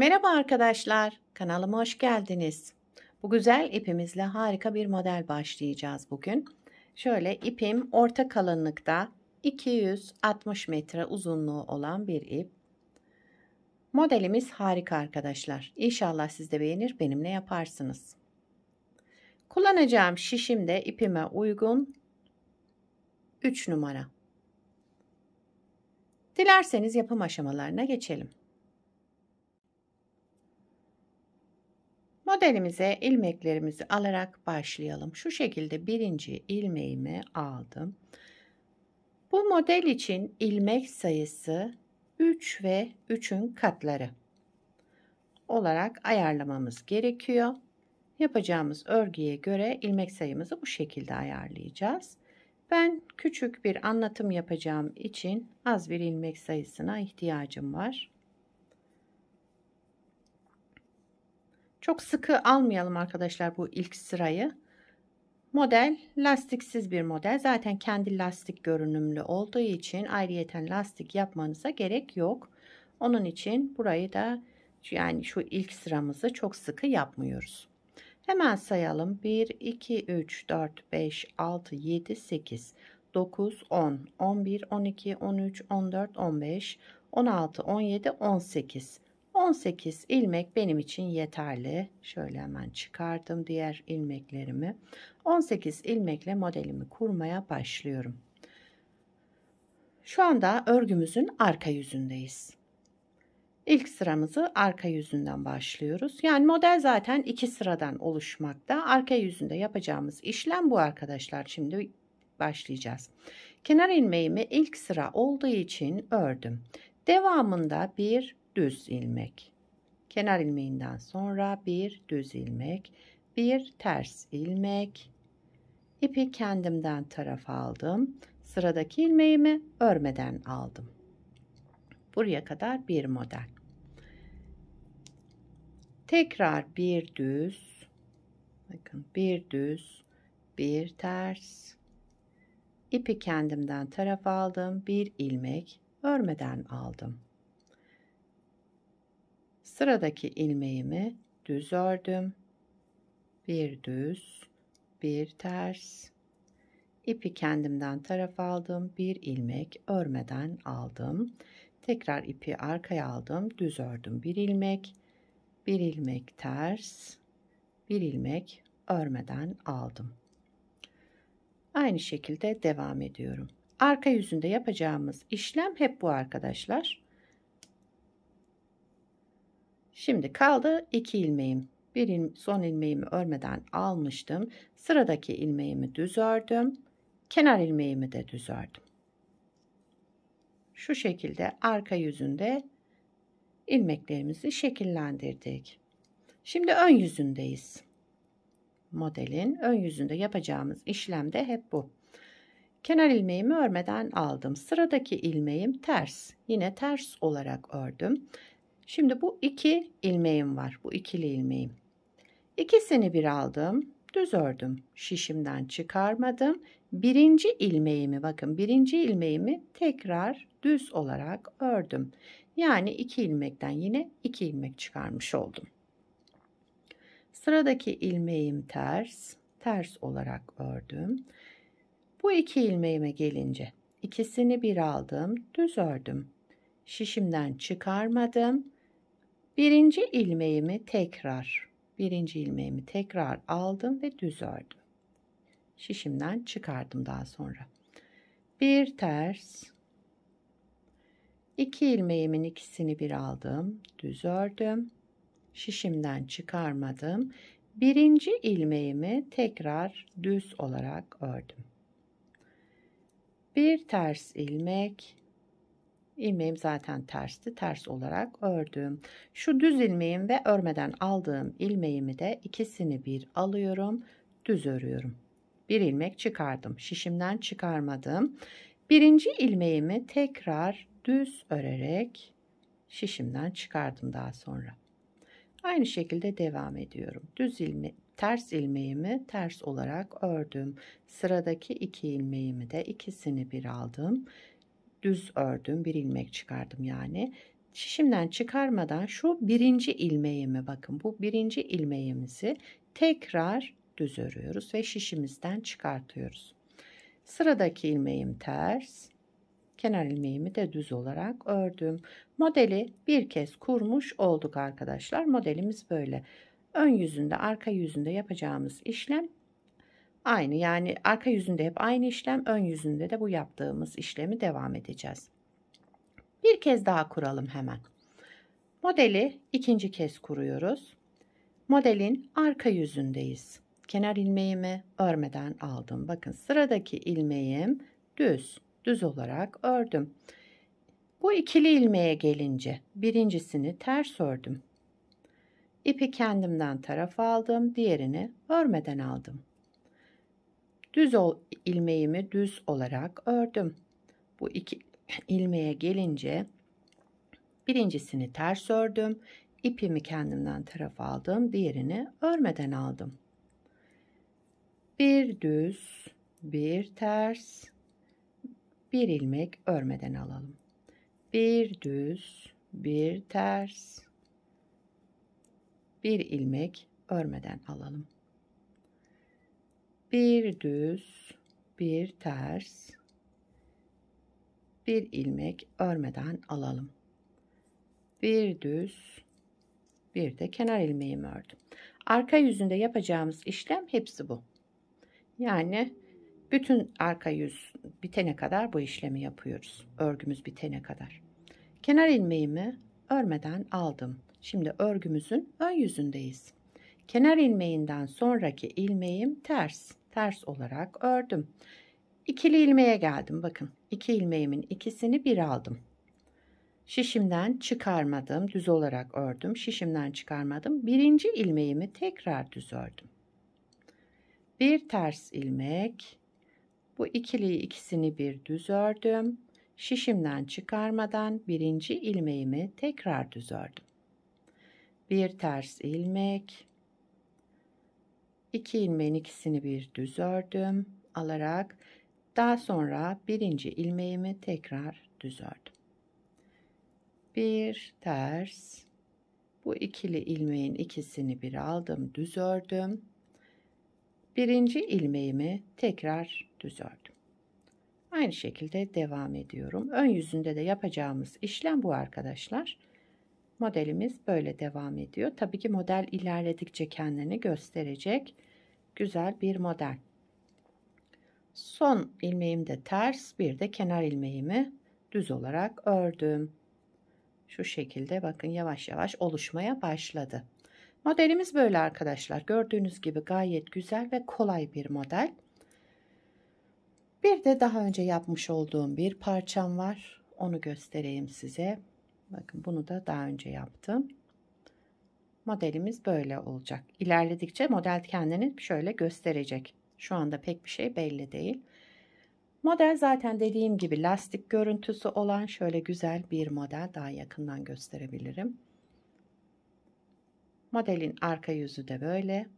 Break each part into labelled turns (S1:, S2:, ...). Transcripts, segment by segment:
S1: Merhaba arkadaşlar, kanalıma hoş geldiniz. Bu güzel ipimizle harika bir model başlayacağız bugün. Şöyle ipim orta kalınlıkta 260 metre uzunluğu olan bir ip. Modelimiz harika arkadaşlar. İnşallah siz de beğenir, benimle yaparsınız. Kullanacağım şişim de ipime uygun 3 numara. Dilerseniz yapım aşamalarına geçelim. Modelimize ilmeklerimizi alarak başlayalım. Şu şekilde birinci ilmeğimi aldım. Bu model için ilmek sayısı 3 ve 3'ün katları olarak ayarlamamız gerekiyor. Yapacağımız örgüye göre ilmek sayımızı bu şekilde ayarlayacağız. Ben küçük bir anlatım yapacağım için az bir ilmek sayısına ihtiyacım var. Çok sıkı almayalım arkadaşlar bu ilk sırayı. Model lastiksiz bir model. Zaten kendi lastik görünümlü olduğu için ayrıyeten lastik yapmanıza gerek yok. Onun için burayı da yani şu ilk sıramızı çok sıkı yapmıyoruz. Hemen sayalım. 1, 2, 3, 4, 5, 6, 7, 8, 9, 10, 11, 12, 13, 14, 15, 16, 17, 18. 18 ilmek benim için yeterli. Şöyle hemen çıkardım diğer ilmeklerimi. 18 ilmekle modelimi kurmaya başlıyorum. Şu anda örgümüzün arka yüzündeyiz. İlk sıramızı arka yüzünden başlıyoruz. Yani model zaten 2 sıradan oluşmakta. Arka yüzünde yapacağımız işlem bu arkadaşlar. Şimdi başlayacağız. Kenar ilmeğimi ilk sıra olduğu için ördüm. Devamında bir düz ilmek. Kenar ilmeğinden sonra bir düz ilmek, bir ters ilmek. İpi kendimden tarafa aldım. Sıradaki ilmeğimi örmeden aldım. Buraya kadar bir model. Tekrar bir düz, bakın bir düz, bir ters, ipi kendimden tarafa aldım, bir ilmek örmeden aldım. Sıradaki ilmeğimi düz ördüm, bir düz, bir ters, ipi kendimden tarafa aldım, bir ilmek örmeden aldım. Tekrar ipi arkaya aldım, düz ördüm, bir ilmek ters, bir ilmek örmeden aldım. Aynı şekilde devam ediyorum. Arka yüzünde yapacağımız işlem hep bu arkadaşlar. Şimdi kaldı 2 ilmeğim. Son ilmeğimi örmeden almıştım. Sıradaki ilmeğimi düz ördüm. Kenar ilmeğimi de düz ördüm. Şu şekilde arka yüzünde ilmeklerimizi şekillendirdik. Şimdi ön yüzündeyiz. Modelin ön yüzünde yapacağımız işlem de hep bu. Kenar ilmeğimi örmeden aldım. Sıradaki ilmeğim ters. Yine ters olarak ördüm. Şimdi bu 2 ilmeğim var. Bu ikili ilmeğim. İkisini bir aldım. Düz ördüm. Şişimden çıkarmadım. Birinci ilmeğimi bakın. Birinci ilmeğimi tekrar düz olarak ördüm. Yani 2 ilmekten yine 2 ilmek çıkarmış oldum. Sıradaki ilmeğim ters. Ters olarak ördüm. Bu 2 ilmeğime gelince ikisini bir aldım. Düz ördüm. Şişimden çıkarmadım. Birinci ilmeğimi tekrar aldım ve düz ördüm. Şişimden çıkardım daha sonra. Bir ters, 2 ilmeğimin ikisini bir aldım, düz ördüm. Şişimden çıkarmadım. Birinci ilmeğimi tekrar düz olarak ördüm. Bir ters ilmek, ilmeğim zaten tersti, ters olarak ördüm. Şu düz ilmeğim ve örmeden aldığım ilmeğimi de ikisini bir alıyorum, düz örüyorum. Bir ilmek çıkardım, şişimden çıkarmadım. Birinci ilmeğimi tekrar düz örerek şişimden çıkardım daha sonra. Aynı şekilde devam ediyorum. Ters ilmeğimi ters olarak ördüm. Sıradaki 2 ilmeğimi de ikisini bir aldım. Düz ördüm, bir ilmek çıkardım yani. Şişimden çıkarmadan şu birinci ilmeğimi, bakın bu birinci ilmeğimizi tekrar düz örüyoruz ve şişimizden çıkartıyoruz. Sıradaki ilmeğim ters, kenar ilmeğimi de düz olarak ördüm. Modeli bir kez kurmuş olduk arkadaşlar. Modelimiz böyle. Ön yüzünde, arka yüzünde yapacağımız işlem aynı. Yani arka yüzünde hep aynı işlem, ön yüzünde de bu yaptığımız işlemi devam edeceğiz. Bir kez daha kuralım hemen. Modeli ikinci kez kuruyoruz. Modelin arka yüzündeyiz. Kenar ilmeğimi örmeden aldım. Bakın sıradaki ilmeğim düz olarak ördüm. Bu ikili ilmeğe gelince birincisini ters ördüm. İpi kendimden tarafa aldım, diğerini örmeden aldım. İlmeğimi düz olarak ördüm. Bu iki ilmeğe gelince birincisini ters ördüm. İpimi kendimden tarafa aldım, diğerini örmeden aldım. Bir düz, bir ters, bir ilmek örmeden alalım. Bir düz, bir ters, bir ilmek örmeden alalım. Bir düz, bir ters, bir ilmek örmeden alalım. Bir düz, bir de kenar ilmeğimi ördüm. Arka yüzünde yapacağımız işlem hepsi bu. Yani bütün arka yüz bitene kadar bu işlemi yapıyoruz. Örgümüz bitene kadar. Kenar ilmeğimi örmeden aldım. Şimdi örgümüzün ön yüzündeyiz. Kenar ilmeğinden sonraki ilmeğim ters olarak ördüm. İkili ilmeğe geldim. Bakın, iki ilmeğimin ikisini bir aldım. Şişimden çıkarmadım, düz olarak ördüm. Şişimden çıkarmadım. Birinci ilmeğimi tekrar düz ördüm. Bir ters ilmek, bu ikiliyi ikisini bir düz ördüm. Şişimden çıkarmadan birinci ilmeğimi tekrar düz ördüm. Bir ters ilmek, iki ilmeğin ikisini bir düz ördüm alarak, daha sonra birinci ilmeğimi tekrar düz ördüm. Bir ters, bu ikili ilmeğin ikisini bir aldım, düz ördüm. Birinci ilmeğimi tekrar düz ördüm. Aynı şekilde devam ediyorum. Ön yüzünde de yapacağımız işlem bu arkadaşlar. Modelimiz böyle devam ediyor. Tabii ki model ilerledikçe kendini gösterecek güzel bir model. Son ilmeğim de ters, bir de kenar ilmeğimi düz olarak ördüm. Şu şekilde bakın yavaş yavaş oluşmaya başladı. Modelimiz böyle arkadaşlar. Gördüğünüz gibi gayet güzel ve kolay bir model. Bir de daha önce yapmış olduğum bir parçam var. Onu göstereyim size. Bakın bunu da daha önce yaptım. Modelimiz böyle olacak. İlerledikçe model kendini şöyle gösterecek. Şu anda pek bir şey belli değil. Model zaten dediğim gibi lastik görüntüsü olan şöyle güzel bir model. Daha yakından gösterebilirim. Modelin arka yüzü de böyle.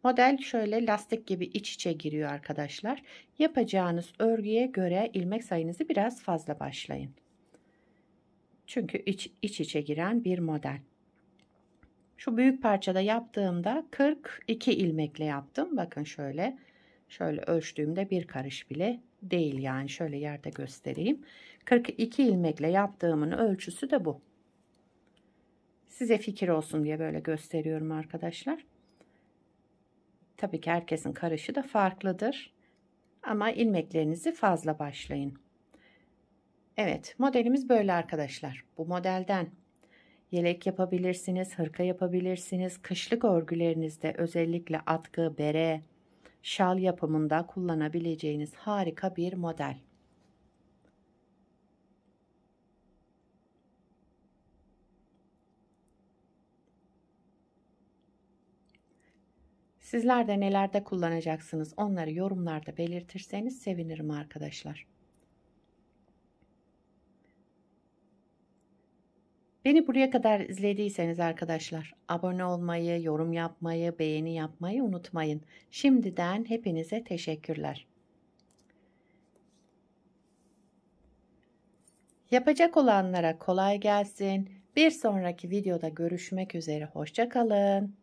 S1: Model şöyle lastik gibi iç içe giriyor arkadaşlar. Yapacağınız örgüye göre ilmek sayınızı biraz fazla başlayın. Çünkü iç içe giren bir model. Şu büyük parçada yaptığımda 42 ilmekle yaptım. Bakın şöyle ölçtüğümde bir karış bile değil, yani şöyle yerde göstereyim. 42 ilmekle yaptığımın ölçüsü de bu. Size fikir olsun diye böyle gösteriyorum arkadaşlar. Tabii ki herkesin karışı da farklıdır. Ama ilmeklerinizi fazla başlayın. Evet, modelimiz böyle arkadaşlar. Bu modelden yelek yapabilirsiniz, hırka yapabilirsiniz. Kışlık örgülerinizde özellikle atkı, bere, şal yapımında kullanabileceğiniz harika bir model. Sizler de nelerde kullanacaksınız onları yorumlarda belirtirseniz sevinirim arkadaşlar. Beni buraya kadar izlediyseniz arkadaşlar abone olmayı, yorum yapmayı, beğeni yapmayı unutmayın. Şimdiden hepinize teşekkürler. Yapacak olanlara kolay gelsin. Bir sonraki videoda görüşmek üzere. Hoşça kalın.